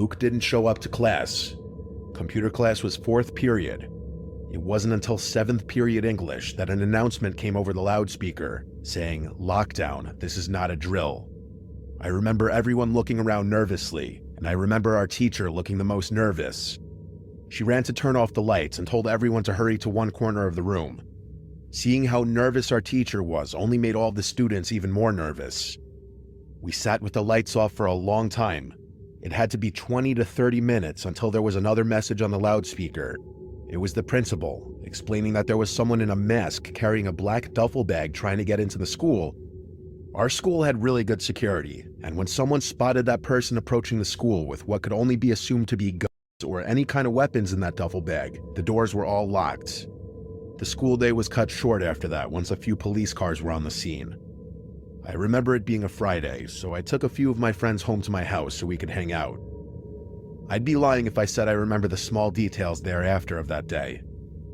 Luke didn't show up to class. Computer class was 4th period. It wasn't until 7th period English that an announcement came over the loudspeaker saying, "Lockdown, this is not a drill." I remember everyone looking around nervously, and I remember our teacher looking the most nervous. She ran to turn off the lights and told everyone to hurry to one corner of the room. Seeing how nervous our teacher was only made all the students even more nervous. We sat with the lights off for a long time. It had to be 20 to 30 minutes until there was another message on the loudspeaker. It was the principal, explaining that there was someone in a mask carrying a black duffel bag trying to get into the school. Our school had really good security, and when someone spotted that person approaching the school with what could only be assumed to be guns or any kind of weapons in that duffel bag, the doors were all locked. The school day was cut short after that once a few police cars were on the scene. I remember it being a Friday, so I took a few of my friends home to my house so we could hang out. I'd be lying if I said I remember the small details thereafter of that day,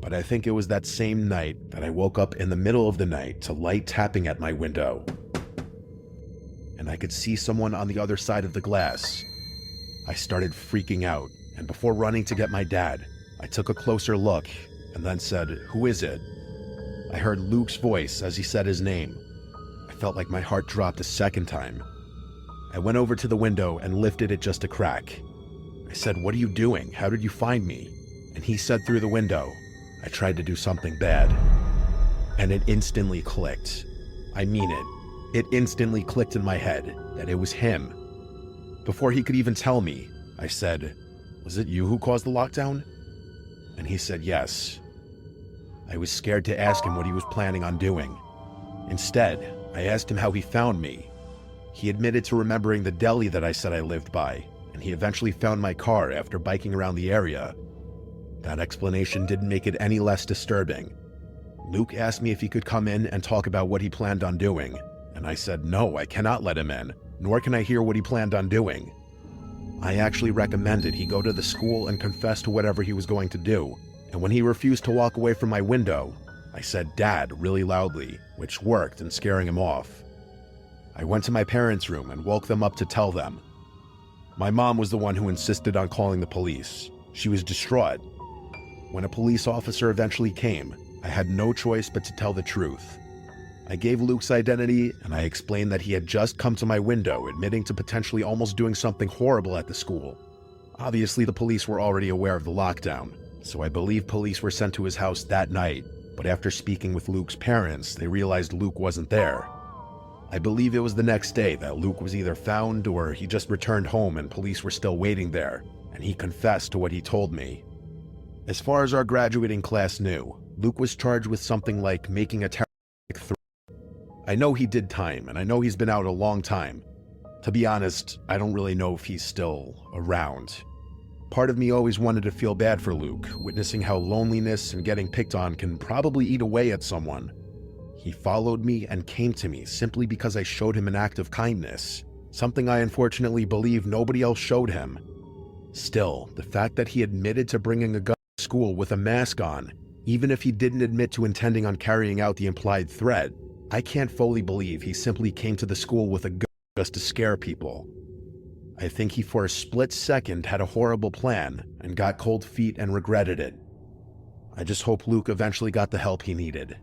but I think it was that same night that I woke up in the middle of the night to light tapping at my window. And I could see someone on the other side of the glass. I started freaking out, and before running to get my dad, I took a closer look and then said, "Who is it?" I heard Luke's voice as he said his name. I felt like my heart dropped a second time. I went over to the window and lifted it just a crack. I said, "What are you doing? How did you find me?" And he said through the window, "I tried to do something bad." And it instantly clicked. I mean it. It instantly clicked in my head that it was him. Before he could even tell me, I said, "Was it you who caused the lockdown?" And he said yes. I was scared to ask him what he was planning on doing. Instead, I asked him how he found me. He admitted to remembering the deli that I said I lived by, and he eventually found my car after biking around the area. That explanation didn't make it any less disturbing. Luke asked me if he could come in and talk about what he planned on doing, and I said no, I cannot let him in, nor can I hear what he planned on doing. I actually recommended he go to the school and confess to whatever he was going to do, and when he refused to walk away from my window, I said "Dad" really loudly, which worked in scaring him off. I went to my parents' room and woke them up to tell them. My mom was the one who insisted on calling the police. She was distraught. When a police officer eventually came, I had no choice but to tell the truth. I gave Luke's identity, and I explained that he had just come to my window admitting to potentially almost doing something horrible at the school. Obviously, the police were already aware of the lockdown, so I believe police were sent to his house that night, but after speaking with Luke's parents, they realized Luke wasn't there. I believe it was the next day that Luke was either found or he just returned home and police were still waiting there, and he confessed to what he told me. As far as our graduating class knew, Luke was charged with something like making a terroristic threat. I know he did time, and I know he's been out a long time. To be honest, I don't really know if he's still around. Part of me always wanted to feel bad for Luke, witnessing how loneliness and getting picked on can probably eat away at someone. He followed me and came to me simply because I showed him an act of kindness, something I unfortunately believe nobody else showed him. Still, the fact that he admitted to bringing a gun to school with a mask on, even if he didn't admit to intending on carrying out the implied threat, I can't fully believe he simply came to the school with a gun just to scare people. I think he for a split second had a horrible plan and got cold feet and regretted it. I just hope Luke eventually got the help he needed.